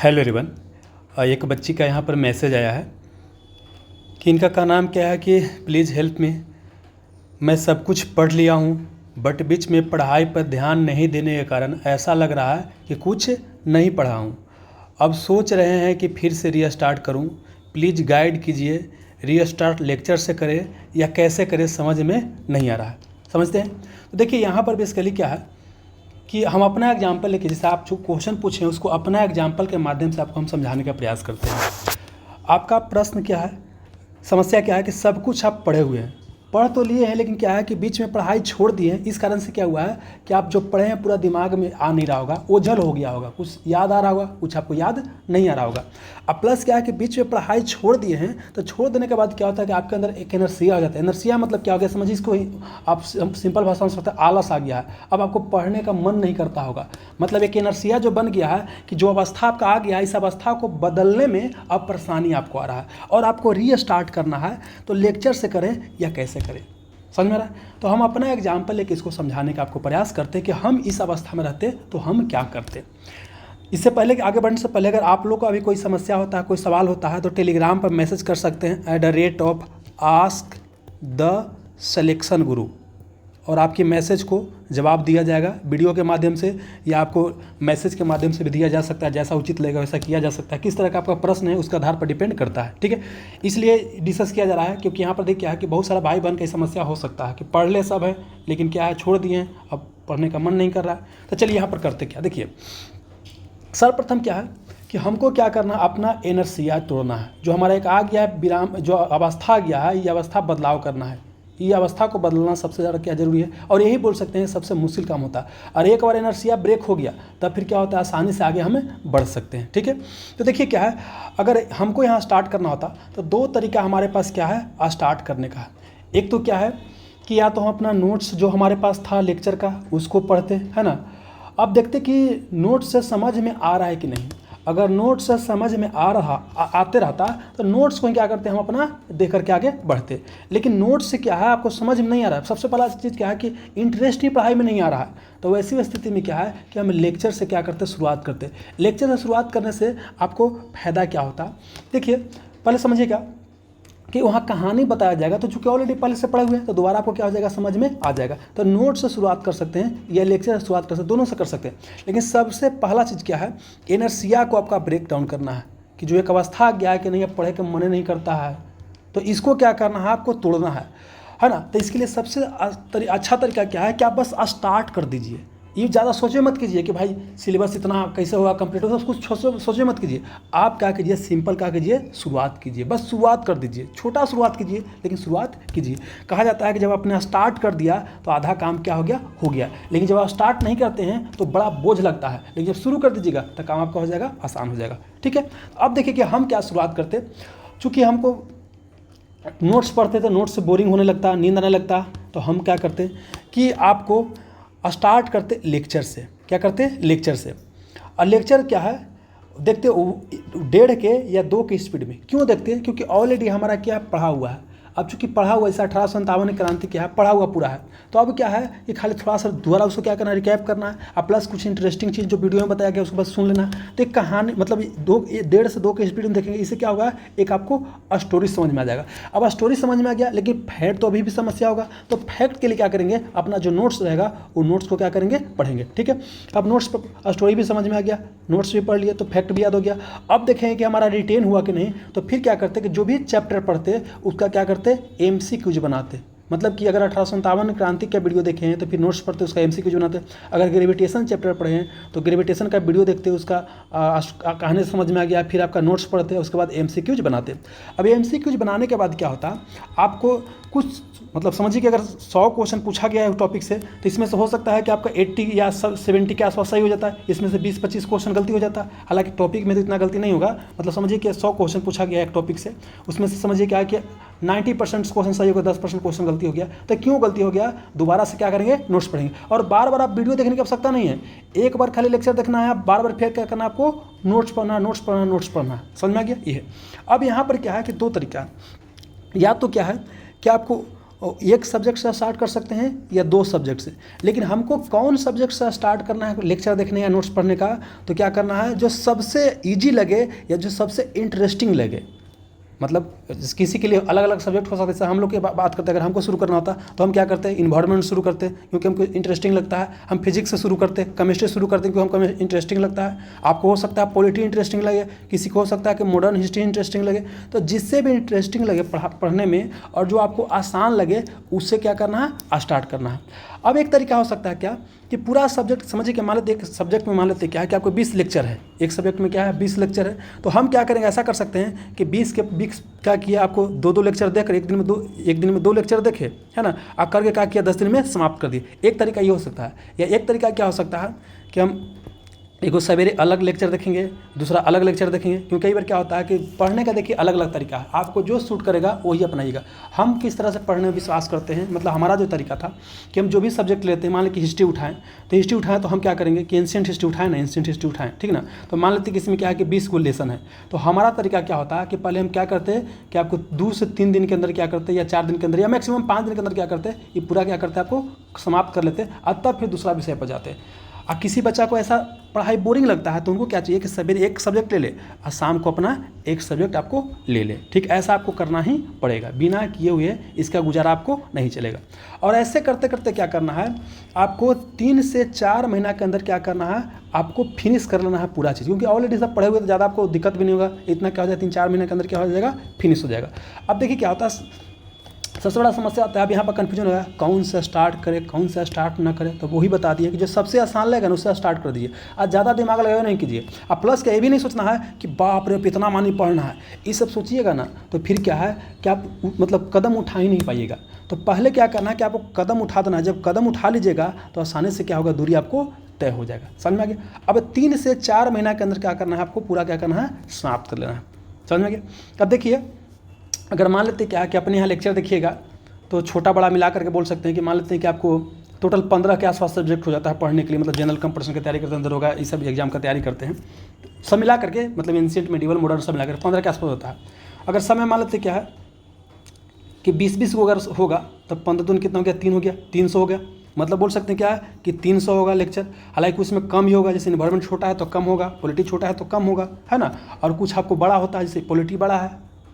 Hello everyone. एक बच्ची का यहाँ पर मैसेज आया है कि इनका का नाम क्या है कि प्लीज़ हेल्प मी। मैं सब कुछ पढ़ लिया हूँ बट बीच में पढ़ाई पर ध्यान नहीं देने के कारण ऐसा लग रहा है कि कुछ नहीं पढ़ा हूँ। अब सोच रहे हैं कि फिर से रीस्टार्ट करूँ। प्लीज़ गाइड कीजिए, रीस्टार्ट लेक्चर से करें या कैसे करें, समझ में नहीं आ रहा है। समझते हैं? तो देखिए यहाँ पर बेसिकली क्या है कि हम अपना एग्जाम्पल लेके, जैसे आप जो क्वेश्चन पूछें उसको अपना एग्जाम्पल के माध्यम से आपको हम समझाने का प्रयास करते हैं। आपका प्रश्न क्या है, समस्या क्या है कि सब कुछ आप पढ़े हुए हैं, पढ़ तो लिए हैं, लेकिन क्या है कि बीच में पढ़ाई छोड़ दिए हैं। इस कारण से क्या हुआ है कि आप जो पढ़े हैं पूरा दिमाग में आ नहीं रहा होगा, ओझल हो गया होगा, कुछ याद आ रहा होगा, कुछ आपको याद नहीं आ रहा होगा। अब प्लस क्या है कि बीच में पढ़ाई छोड़ दिए हैं, तो छोड़ देने के बाद क्या होता है कि आपके अंदर एक इनर्शिया आ जाता है। इनर्शिया मतलब क्या हो गया, समझिए इसको आप सिंपल भाषा में समझते हैं, आलस आ गया है। अब आपको पढ़ने का मन नहीं करता होगा, मतलब एक इनर्शिया जो बन गया है कि जो अवस्था आपका आ गया है, इस अवस्था को बदलने में अब परेशानी आपको आ रहा है और आपको रीस्टार्ट करना है। तो लेक्चर से करें या कैसे करें, समझ में आ रहा है? तो हम अपना एग्जाम्पल लेके इसको समझाने का आपको प्रयास करते हैं कि हम इस अवस्था में रहते तो हम क्या करते। इससे पहले कि आगे बढ़ने से पहले अगर आप लोग को अभी कोई समस्या होता है, कोई सवाल होता है, तो टेलीग्राम पर मैसेज कर सकते हैं @AskTheSelectionGuru और आपकी मैसेज को जवाब दिया जाएगा वीडियो के माध्यम से या आपको मैसेज के माध्यम से भी दिया जा सकता है। जैसा उचित लगेगा वैसा किया जा सकता है। किस तरह का आपका प्रश्न है उसका आधार पर डिपेंड करता है, ठीक है। इसलिए डिस्कस किया जा रहा है क्योंकि यहाँ पर देखिए क्या है कि बहुत सारा भाई बहन की समस्या हो सकता है कि पढ़ ले सब है लेकिन क्या है छोड़ दिए हैं, अब पढ़ने का मन नहीं कर रहा है। तो चलिए यहाँ पर करते क्या, देखिए सर्वप्रथम क्या है कि हमको क्या करना है, अपना इनर्शिया तोड़ना है। जो हमारा एक आ गया है विराम, जो अवस्था आ गया है, ये अवस्था बदलाव करना है। ये अवस्था को बदलना सबसे ज़्यादा क्या जरूरी है और यही बोल सकते हैं सबसे मुश्किल काम होता है। और एक बार इनर्शिया ब्रेक हो गया तब फिर क्या होता है, आसानी से आगे हमें बढ़ सकते हैं, ठीक है। तो देखिए क्या है, अगर हमको यहाँ स्टार्ट करना होता तो दो तरीका हमारे पास क्या है स्टार्ट करने का। एक तो क्या है कि या तो हम अपना नोट्स जो हमारे पास था लेक्चर का उसको पढ़ते, है ना। अब देखते कि नोट्स से समझ में आ रहा है कि नहीं। अगर नोट्स से समझ में आते रहता तो नोट्स को क्या करते हम अपना देख करके आगे बढ़ते। लेकिन नोट्स से क्या है आपको समझ में नहीं आ रहा है। सबसे पहला चीज़ क्या है कि इंटरेस्ट ही पढ़ाई में नहीं आ रहा है। तो वैसी स्थिति में क्या है कि हम लेक्चर से क्या करते, शुरुआत करते। लेक्चर से शुरुआत करने से आपको फ़ायदा क्या होता, देखिए पहले समझिएगा कि वहाँ कहानी बताया जाएगा। तो चूँकि ऑलरेडी पहले से पढ़े हुए हैं तो दोबारा आपको क्या हो जाएगा, समझ में आ जाएगा। तो नोट से शुरुआत कर सकते हैं या लेक्चर से शुरुआत कर सकते हैं, दोनों से कर सकते हैं। लेकिन सबसे पहला चीज़ क्या है, इनर्शिया को आपका ब्रेक डाउन करना है कि जो एक अवस्था गया है कि नहीं अब पढ़े का मन नहीं करता है, तो इसको क्या करना है, आपको तोड़ना है ना। तो इसके लिए सबसे अच्छा तरीका क्या है कि आप बस स्टार्ट कर दीजिए। ये ज़्यादा सोचे मत कीजिए कि भाई सिलेबस इतना कैसे होगा कंप्लीट होगा, कुछ सोचे मत कीजिए। आप क्या कीजिए, सिंपल क्या कीजिए, शुरुआत कीजिए, बस शुरुआत कर दीजिए। छोटा शुरुआत कीजिए लेकिन शुरुआत कीजिए। कहा जाता है कि जब आपने स्टार्ट कर दिया तो आधा काम क्या हो गया। लेकिन जब आप स्टार्ट नहीं करते हैं तो बड़ा बोझ लगता है, लेकिन जब शुरू कर दीजिएगा तो काम आपका हो जाएगा, आसान हो जाएगा, ठीक है। अब देखिए कि हम क्या शुरुआत करते। चूँकि हमको नोट्स पढ़ते तो नोट्स से बोरिंग होने लगता, नींद आने लगता, तो हम क्या करते कि आपको स्टार्ट करते लेक्चर से। क्या करते, लेक्चर से। और लेक्चर क्या है देखते 1.5 के या 2 की स्पीड में। क्यों देखते हैं, क्योंकि ऑलरेडी हमारा क्या पढ़ा हुआ है। अब चूँकि पढ़ा हुआ, जैसे 1857 क्रांति क्या है पढ़ा हुआ पूरा है, तो अब क्या है कि खाली थोड़ा सा दोबारा उसको क्या करना है, रिकैप करना है। और प्लस कुछ इंटरेस्टिंग चीज़ जो वीडियो में बताया गया उसको बस सुन लेना। तो एक कहानी मतलब 1.5 से 2 की स्पीड में देखेंगे, इससे क्या होगा, एक आपको स्टोरी समझ में आ जाएगा। अब स्टोरी समझ में आ गया लेकिन फैक्ट तो अभी भी समस्या होगा। तो फैक्ट के लिए क्या करेंगे, अपना जो नोट्स रहेगा वो नोट्स को क्या करेंगे, पढ़ेंगे, ठीक है। अब नोट्स पर स्टोरी भी समझ में आ गया, नोट्स भी पढ़ लिए तो फैक्ट भी याद हो गया। अब देखेंगे कि हमारा रिटेन हुआ कि नहीं, तो फिर क्या करते कि जो भी चैप्टर पढ़ते उसका क्या करते, MCQs बनाते। मतलब कि अगर 1857 क्रांति का वीडियो देखे हैं तो फिर नोट्स पढ़ते उसका MCQs बनाते। अगर ग्रेविटेशन चैप्टर पढ़े हैं तो ग्रेविटेशन का वीडियो देखते उसका कहानी समझ में आ गया, फिर आपका नोट्स पढ़ते उसके बाद MCQs बनाते। अब MCQs बनाने के बाद क्या होता, आपको कुछ मतलब समझिए कि अगर 100 क्वेश्चन पूछा गया है टॉपिक से तो इसमें से हो सकता है कि आपका 80 या 70 के आसपास सही हो जाता है, इसमें से 20-25 क्वेश्चन गलती हो जाता है। हालांकि टॉपिक में तो इतना गलती नहीं होगा, मतलब समझिए कि 100 क्वेश्चन पूछा गया है एक टॉपिक से, उसमें से समझिए क्या है कि 90% क्वेश्चन सही होगा, 10% क्वेश्चन गलती हो गया। तो क्यों गलती हो गया, दोबारा से क्या करेंगे, नोट्स पढ़ेंगे। और बार बार आप वीडियो देखने की आवश्यकता नहीं है, एक बार खाली लेक्चर देखना है, बार बार फिर क्या करना है, आपको नोट्स पढ़ना, नोट्स पढ़ना, नोट्स पढ़ना। समझ में आ गया ये है। अब यहाँ पर क्या है कि 2 तरीका, या तो क्या है कि आपको एक सब्जेक्ट से स्टार्ट कर सकते हैं या 2 सब्जेक्ट से, लेकिन हमको कौन सब्जेक्ट से स्टार्ट करना है लेक्चर देखने या नोट्स पढ़ने का, तो क्या करना है, जो सबसे ईजी लगे या जो सबसे इंटरेस्टिंग लगे। मतलब किसी के लिए अलग अलग सब्जेक्ट हो सकते हैं। जैसे हम लोग की बात करते हैं, अगर हमको शुरू करना होता तो हम क्या करते हैं, इन्वायरमेंट शुरू करते हैं क्योंकि हमको इंटरेस्टिंग लगता है। हम फिजिक्स से शुरू करते हैं, केमिस्ट्री शुरू करते हैं क्योंकि हमको इंटरेस्टिंग लगता है। आपको हो सकता है पॉलिटी इंटरेस्टिंग लगे, किसी को हो सकता है कि मॉडर्न हिस्ट्री इंटरेस्टिंग लगे। तो जिससे भी इंटरेस्टिंग लगे पढ़ने में और जो आपको आसान लगे उससे क्या करना है, स्टार्ट करना है। अब एक तरीका हो सकता है क्या कि पूरा सब्जेक्ट समझिए कि मान लेते एक सब्जेक्ट में मान लेते क्या है कि आपको 20 लेक्चर है, एक सब्जेक्ट में क्या है 20 लेक्चर है। तो हम क्या करेंगे, ऐसा कर सकते हैं कि 20 क्या किया, आपको 2 लेक्चर देकर एक दिन में 2 लेक्चर देखे, है ना, आप करके क्या किया 10 दिन में समाप्त कर दिए। एक तरीका ये हो सकता है। या एक तरीका क्या हो सकता है कि हम एक सवेरे अलग लेक्चर देखेंगे, दूसरा अलग लेक्चर देखेंगे। क्योंकि कई बार क्या होता है कि पढ़ने का देखिए अलग अलग तरीका है, आपको जो सूट करेगा वही अपनाइएगा। हम किस तरह से पढ़ने में विश्वास करते हैं, मतलब हमारा जो तरीका था कि हम जो भी सब्जेक्ट लेते हैं, मान लें कि हिस्ट्री उठाएं, तो हिस्ट्री उठाएं तो हम क्या करेंगे कि एंशिएंट हिस्ट्री उठाएं ना, एंशिएंट हिस्ट्री उठाएं, ठीक ना। तो मान लेते हैं कि इसमें क्या है कि 20 लेसन है। तो हमारा तरीका क्या होता है कि पहले हम क्या करते हैं कि आपको 2 से 3 दिन के अंदर क्या करते हैं, या 4 दिन के अंदर या मैक्सिमम 5 दिन के अंदर क्या करते हैं, ये पूरा क्या करते हैं आपको समाप्त कर लेते हैं, और तब फिर दूसरा विषय पर जाते हैं। और किसी बच्चा को ऐसा पढ़ाई बोरिंग लगता है तो उनको क्या चाहिए कि सवेरे एक सब्जेक्ट ले ले और शाम को अपना एक सब्जेक्ट आपको ले ले। ठीक, ऐसा आपको करना ही पड़ेगा, बिना किए हुए इसका गुजारा आपको नहीं चलेगा। और ऐसे करते करते क्या करना है, आपको 3 से 4 महीना के अंदर क्या करना है, आपको फिनिश कर लेना है पूरा चीज़। क्योंकि ऑलरेडी सब पढ़े हुए तो ज़्यादा आपको दिक्कत भी नहीं होगा। इतना क्या हो जाए 3-4 महीने के अंदर क्या हो जाएगा, फिनिश हो जाएगा। अब देखिए क्या होता है, सबसे बड़ा समस्या आता है, अब यहाँ पर कन्फ्यूजन होगा कौन सा स्टार्ट करें कौन सा स्टार्ट ना करें। तो वही बता दिए कि जो सबसे आसान लगेगा ना उससे स्टार्ट कर दीजिए, आज ज़्यादा दिमाग लगाया नहीं कीजिए। अब प्लस क्या ये भी नहीं सोचना है कि बाप रे इतना मानी पढ़ना है, ये सब सोचिएगा ना तो फिर क्या है कि आप मतलब कदम उठा ही नहीं पाइएगा। तो पहले क्या करना है कि आपको कदम उठा देना है। जब कदम उठा लीजिएगा तो आसानी से क्या होगा, दूरी आपको तय हो जाएगा। समझ में आ गया। अब 3 से 4 महीना के अंदर क्या करना है, आपको पूरा क्या करना है, समाप्त कर लेना है। समझ में आ गया। अब देखिए अगर मान लेते क्या है कि अपने यहाँ लेक्चर देखिएगा तो छोटा बड़ा मिला करके बोल सकते हैं कि मान लेते हैं कि आपको टोटल 15 के आसपास सब्जेक्ट हो जाता है पढ़ने के लिए। मतलब जनरल कंपटीशन की तैयारी करते हैं, अंदर होगा ये सब एग्जाम का तैयारी करते हैं, सब मिला करके मतलब एंशिएंट मेडिवल मॉडर्न सब मिला कर 15 के आसपास होता है। अगर समय मान लेते क्या है कि 20-20 को अगर होगा तो 15 दूनी कितना हो गया, 3 हो गया, 300 हो गया। मतलब बोल सकते हैं क्या है कि 300 होगा लेक्चर। हालांकि उसमें कम ही होगा, जैसे इन्वायरमेंट छोटा है तो कम होगा, पॉलिटी छोटा है तो कम होगा, है ना। और कुछ आपको बड़ा होता है, जैसे पॉलिटी बड़ा है,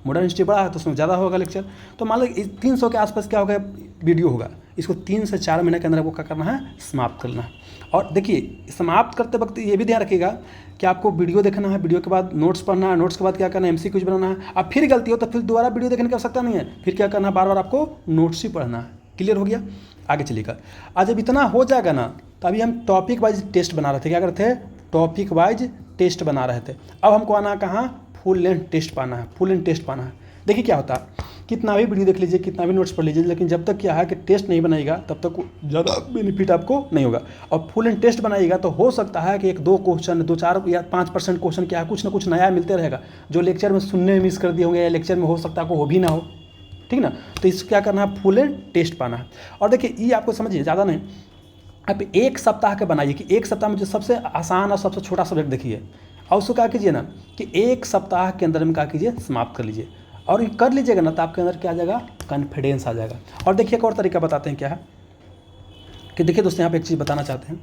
मॉडर्न हिस्ट्री बड़ा है तो उसमें ज़्यादा होगा लेक्चर। तो मान लो 300 के आसपास क्या होगा वीडियो होगा। इसको 3 से 4 महीने के अंदर आपको क्या करना है, समाप्त करना है। और देखिए समाप्त करते वक्त ये भी ध्यान रखिएगा कि आपको वीडियो देखना है, वीडियो के बाद नोट्स पढ़ना है, नोट्स के बाद क्या करना है, MCQ बनाना है। अब फिर गलती हो तो फिर दोबारा वीडियो देखने की आवश्यकता नहीं है, फिर क्या करना है, बार बार आपको नोट्स ही पढ़ना है। क्लियर हो गया। आगे चलिएगा। आज जब इतना हो जाएगा ना तो अभी हम टॉपिक वाइज टेस्ट बना रहे थे। क्या करते थे, टॉपिक वाइज टेस्ट बना रहे थे। अब हमको आना कहाँ, फुल लेंथ टेस्ट पाना है, फुल लेंथ टेस्ट पाना है। देखिए क्या होता है, कितना भी वीडियो देख लीजिए, कितना भी नोट्स पढ़ लीजिए, लेकिन जब तक क्या है कि टेस्ट नहीं बनाएगा तब तक ज़्यादा बेनिफिट आपको नहीं होगा। और फुल एंड टेस्ट बनाइएगा तो हो सकता है कि 1-2 क्वेश्चन, 2-4 या 5% क्वेश्चन क्या है, कुछ ना कुछ नया मिलते रहेगा जो लेक्चर में सुनने में मिस कर दिए होंगे या लेक्चर में हो सकता है को भी ना हो। ठीक ना। तो इसको क्या करना है, फुल एंड टेस्ट पाना है। और देखिए ये आपको समझिए, ज़्यादा नहीं, आप 1 सप्ताह के बनाइए कि 1 सप्ताह में जो सबसे आसान और सबसे छोटा सब्जेक्ट देखिए और उसको क्या कीजिए ना कि 1 सप्ताह के अंदर में क्या कीजिए, समाप्त कर लीजिए। और ये कर लीजिएगा ना तो आपके अंदर क्या आ जाएगा, कॉन्फिडेंस आ जाएगा। और देखिए एक और तरीका बताते हैं क्या है कि देखिए दोस्तों यहाँ पे एक चीज़ बताना चाहते हैं।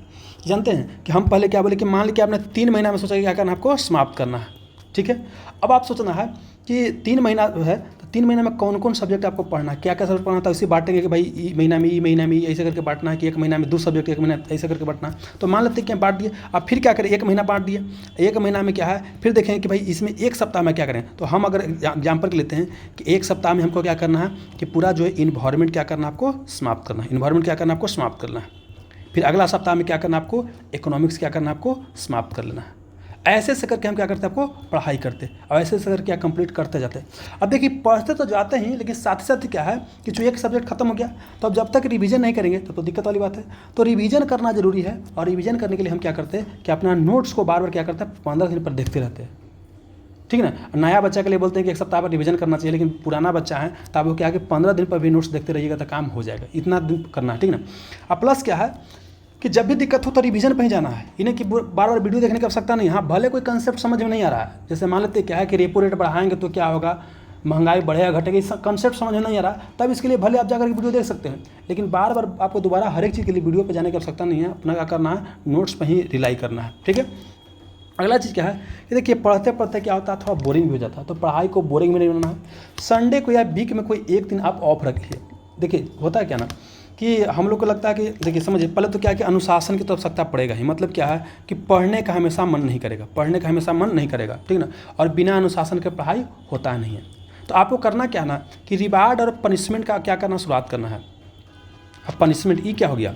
जानते हैं कि हम पहले क्या बोले कि मान लीजिए आपने 3 महीना में सोचा कि क्या करना है, आपको समाप्त करना है। ठीक है। अब आप सोचना है कि 3 महीना है तो 3 महीने में कौन कौन सब्जेक्ट आपको पढ़ना है, क्या क्या सब्जेक्ट पढ़ना था, इसे बांटेंगे कि भाई ई महीना में ऐसे करके बांटना है कि 1 महीना में 2 सब्जेक्ट, 1 महीना ऐसे करके बांटना है। तो मान लेते हैं कि बांट दिए। अब फिर क्या करें, 1 महीना बांट दिए, 1 महीना में क्या है, फिर देखें कि भाई इसमें 1 सप्ताह में क्या करें। तो हम अगर एग्जाम्पल लेते हैं कि 1 सप्ताह में हमको क्या करना है कि पूरा जो है इन्वायरमेंट क्या करना है, आपको समाप्त करना है। इन्वायरमेंट क्या करना है, आपको समाप्त करना है। फिर अगला सप्ताह में क्या करना है, आपको इकोनॉमिक्स क्या करना है, आपको समाप्त कर लेना है। ऐसे से करके हम क्या करते हैं, आपको पढ़ाई करते और ऐसे से करके कंप्लीट करते जाते हैं। अब देखिए पढ़ते तो जाते हैं, लेकिन साथ ही साथ क्या है कि जो एक सब्जेक्ट खत्म हो गया तो अब जब तक रिवीजन नहीं करेंगे तब तो दिक्कत वाली बात है। तो रिवीजन करना जरूरी है। और रिवीजन करने के लिए हम क्या करते हैं कि अपना नोट्स को बार बार क्या करते हैं, 15 दिन पर देखते रहते हैं। ठीक है ना। नया बच्चा के लिए बोलते हैं कि 1 सप्ताह पर रिवीजन करना चाहिए, लेकिन पुराना बच्चा है तो आप वो क्या है कि 15 दिन पर भी नोट्स देखते रहिएगा तो काम हो जाएगा। इतना दिन करना है। ठीक ना। अब प्लस क्या है कि जब भी दिक्कत हो तो रिवीजन पे ही जाना है, इन्हें कि बार बार वीडियो देखने की आवश्यकता नहीं। हाँ भले कोई कंसेप्ट समझ में नहीं आ रहा है, जैसे मान लेते क्या है कि रेपो रेट बढ़ाएंगे तो क्या होगा, महंगाई बढ़ेगा घटेगा, इस कंसेप्ट समझ में नहीं आ रहा, तब इसके लिए भले आप जाकर के वीडियो देख सकते हैं, लेकिन बार बार आपको दोबारा हर एक चीज़ के लिए वीडियो पे जाने की आवश्यकता नहीं है। अपना क्या करना है, नोट्स पर ही रिलाई करना है, ठीक है। अगला चीज़ क्या है कि देखिए पढ़ते पढ़ते क्या होता है, थोड़ा बोरिंग भी हो जाता है, तो पढ़ाई को बोरिंग में नहीं बनाना है। संडे को या वीक में कोई एक दिन आप ऑफ रखिए। देखिए होता है क्या ना कि हम लोग को लगता है कि देखिए समझिए, पहले तो क्या है कि अनुशासन की तो आवश्यकता पड़ेगा ही। मतलब क्या है कि पढ़ने का हमेशा मन नहीं करेगा, पढ़ने का हमेशा मन नहीं करेगा, ठीक ना। और बिना अनुशासन के पढ़ाई होता नहीं है। तो आपको करना क्या ना कि रिवार्ड और पनिशमेंट का क्या करना, शुरुआत करना है। अब पनिशमेंट ये क्या हो गया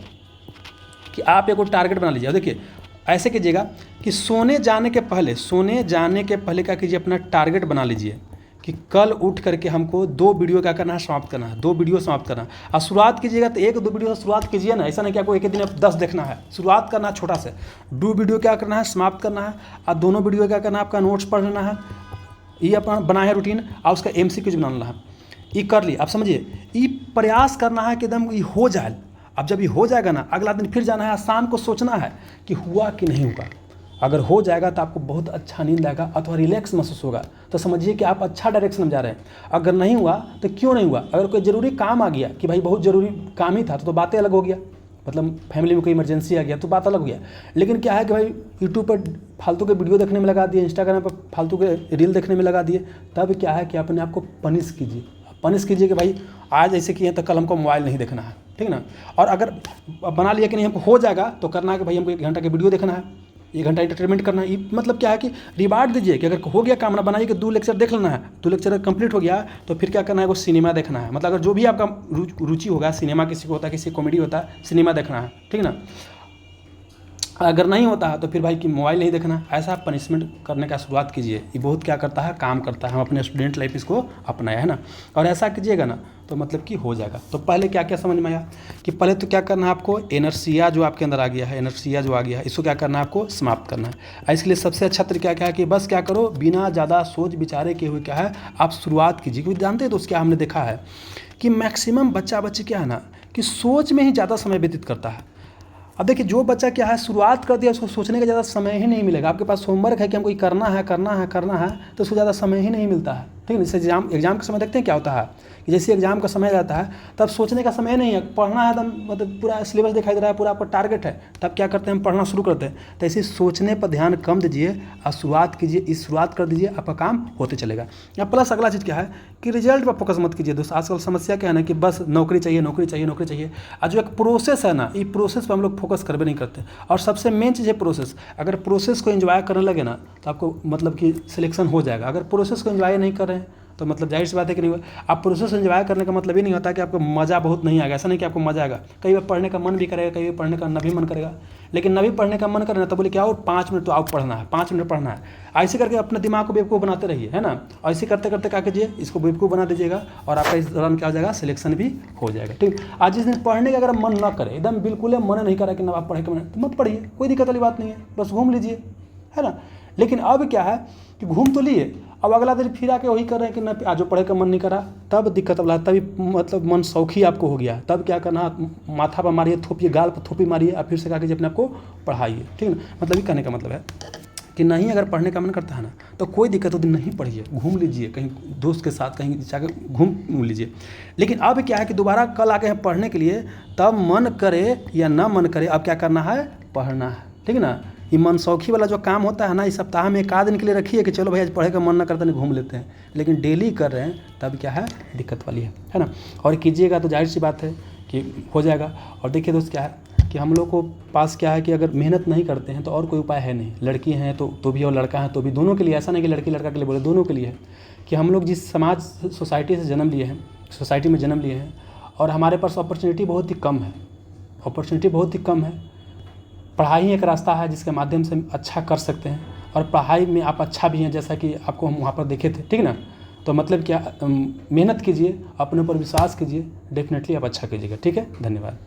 कि आप एक टारगेट बना लीजिए। देखिए ऐसे कीजिएगा कि सोने जाने के पहले क्या कीजिए, अपना टारगेट बना लीजिए कि कल उठ करके हमको 2 वीडियो क्या करना है, समाप्त करना है, 2 वीडियो समाप्त करना है। और शुरुआत कीजिएगा तो 1-2 वीडियो से शुरुआत कीजिए ना, ऐसा नहीं कि आपको एक ही दिन 10 देखना है। शुरुआत करना है छोटा से, 2 वीडियो क्या करना है, समाप्त करना है। और दोनों वीडियो क्या करना है, आपका नोट्स पढ़ लेना है, ये अपना बना है रूटीन, और उसका MCQ बनाना है। ये कर लिए, आप समझिए, ये प्रयास करना है कि एकदम ये हो जाए। अब जब ये हो जाएगा ना, अगला दिन फिर जाना है, शाम को सोचना है कि हुआ कि नहीं हुआ। अगर हो जाएगा तो आपको बहुत अच्छा नींद आएगा अथवा रिलैक्स महसूस होगा, तो समझिए कि आप अच्छा डायरेक्शन में जा रहे हैं। अगर नहीं हुआ तो क्यों नहीं हुआ, अगर कोई ज़रूरी काम आ गया कि भाई बहुत ज़रूरी काम ही था तो बातें अलग हो गया, मतलब फैमिली में कोई इमरजेंसी आ गया तो बात अलग हो गया। लेकिन क्या है कि भाई यूट्यूब पर फालतू के वीडियो देखने में लगा दिए, इंस्टाग्राम पर फालतू के रील देखने में लगा दिए, तब क्या है कि अपने आप को पनिश कीजिए कि भाई आज ऐसे किए तो कल हमको मोबाइल नहीं देखना है, ठीक ना। और अगर बना लिया कि नहीं हमको हो जाएगा तो करना है कि भाई हमको 1 घंटा की वीडियो देखना है, 1 घंटा एंटरटेनमेंट करना है। मतलब क्या है कि रिवार्ड दीजिए कि अगर हो गया काम, ना बनाइए कि 2 लेक्चर देख लेना है, 2 लेक्चर कंप्लीट हो गया तो फिर क्या करना है, वो सिनेमा देखना है। मतलब अगर जो भी आपका रुचि होगा, सिनेमा किसी को होता है, किसी कॉमेडी होता है, सिनेमा देखना है, ठीक ना। अगर नहीं होता है तो फिर भाई कि मोबाइल नहीं देखना। ऐसा पनिशमेंट करने का शुरुआत कीजिए, ये बहुत क्या करता है, काम करता है। हम अपने स्टूडेंट लाइफ इसको अपनाया है ना, और ऐसा कीजिएगा ना तो मतलब कि हो जाएगा। तो पहले क्या क्या समझ में आया कि पहले तो क्या करना है आपको, इनर्शिया जो आपके अंदर आ गया है, इनर्शिया जो आ गया है, इसको क्या करना है, आपको समाप्त करना है। इसके लिए सबसे अच्छा तरीका क्या है कि बस क्या करो, बिना ज़्यादा सोच विचारे के हुए क्या है आप शुरुआत कीजिए। क्योंकि जानते हैं दोस्त, क्या हमने देखा है कि मैक्सिमम बच्चे क्या है ना कि सोच में ही ज़्यादा समय व्यतीत करता है। अब देखिए जो बच्चा क्या है शुरुआत कर दिया, उसको सोचने का ज़्यादा समय ही नहीं मिलेगा। आपके पास होमवर्क है कि हमको ये करना है तो उसको ज़्यादा समय ही नहीं मिलता है, ठीक है। जैसे एग्जाम का समय देखते हैं क्या होता है कि जैसे एग्जाम का समय रहता है तब सोचने का समय नहीं है, पढ़ना है एकदम, मतलब पूरा सिलेबस दिखाई दे रहा है, पूरा आपका टारगेट है, तब क्या करते हैं हम पढ़ना शुरू करते हैं। तो ऐसे सोचने पर ध्यान कम दीजिए और शुरुआत कीजिए, शुरुआत कर दीजिए, आपका काम होते चलेगा। या प्लस अगला चीज़ क्या है कि रिजल्ट पर फोकस मत कीजिए दोस्त। आजकल समस्या क्या है ना कि बस नौकरी चाहिए। और जो एक प्रोसेस है ना, ये प्रोसेस पर हम लोग फोकस करबे नहीं करते। और सबसे मेन चीज़ है प्रोसेस। अगर प्रोसेस को एंजॉय करने लगे ना तो आपको मतलब कि सिलेक्शन हो जाएगा। अगर प्रोसेस को एंजॉय नहीं कर रहे हैं तो मतलब जाहिर सी बात है कि नहीं हुआ। आप प्रोसेस एंजॉय करने का मतलब ये नहीं होता कि आपको मज़ा बहुत नहीं आएगा। ऐसा नहीं कि आपको मज़ा आएगा, कई बार पढ़ने का मन भी करेगा, कई बार पढ़ने का न भी मन करेगा। लेकिन न भी पढ़ने का मन करे ना तो बोले क्या, और 5 मिनट तो आप पढ़ना है, 5 मिनट पढ़ना है। ऐसे करके अपने दिमाग को बेवकूफ़ बनाते रहिए, है ना। ऐसे करते करते क्या कीजिए, इसको बेवकूफ़ बना दीजिएगा और आपका इस दौरान क्या हो जाएगा, सिलेक्शन भी हो जाएगा, ठीक। आज जिस दिन पढ़ने का अगर मन ना करे, एकदम बिल्कुल मन नहीं करा कि ना आप पढ़े का मन, तो मत पढ़िए, कोई दिक्कत वाली बात नहीं है, बस घूम लीजिए, है ना। लेकिन अब क्या है कि घूम तो लिए, अब अगला दिन फिर आके वही कर रहे हैं कि ना आज पढ़े का मन नहीं करा, तब दिक्कत वाला, तभी मतलब मन शौखी आपको हो गया। तब क्या करना, माथा पर मारिए, थोपिए, गाल पर थोपी मारिए और फिर से क्या कीजिए, अपने आप को पढ़ाइए, ठीक है ना। मतलब ये कहने का मतलब है कि नहीं, अगर पढ़ने का मन करता है ना तो कोई दिक्कत हो, दिन नहीं पढ़िए, घूम लीजिए कहीं दोस्त के साथ, कहीं जाकर घूम लीजिए। लेकिन अब क्या है कि दोबारा कल आके हैं पढ़ने के लिए, तब मन करे या ना मन करे, अब क्या करना है, पढ़ना है, ठीक है ना। ये मनसौखी वाला जो काम होता है ना, इस सप्ताह में 1 आध दिन के लिए रखिए कि चलो भाई आज पढ़े का मन ना करता, नहीं घूम लेते हैं। लेकिन डेली कर रहे हैं तब क्या है, दिक्कत वाली है ना। और कीजिएगा तो जाहिर सी बात है कि हो जाएगा। और देखिए दोस्त क्या है कि हम लोग को पास क्या है कि अगर मेहनत नहीं करते हैं तो और कोई उपाय है नहीं। लड़की हैं तो भी और लड़का है तो भी, दोनों के लिए। ऐसा नहीं कि लड़की लड़का के लिए बोले, दोनों के लिए है कि हम लोग जिस समाज सोसाइटी से जन्म लिए हैं, सोसाइटी में जन्म लिए हैं, और हमारे पास अपॉर्चुनिटी बहुत ही कम है। पढ़ाई ही एक रास्ता है जिसके माध्यम से हम अच्छा कर सकते हैं, और पढ़ाई में आप अच्छा भी हैं, जैसा कि आपको हम वहाँ पर देखे थे, ठीक ना। तो मतलब क्या, मेहनत कीजिए, अपने ऊपर विश्वास कीजिए, डेफिनेटली आप अच्छा कीजिएगा, ठीक है। धन्यवाद।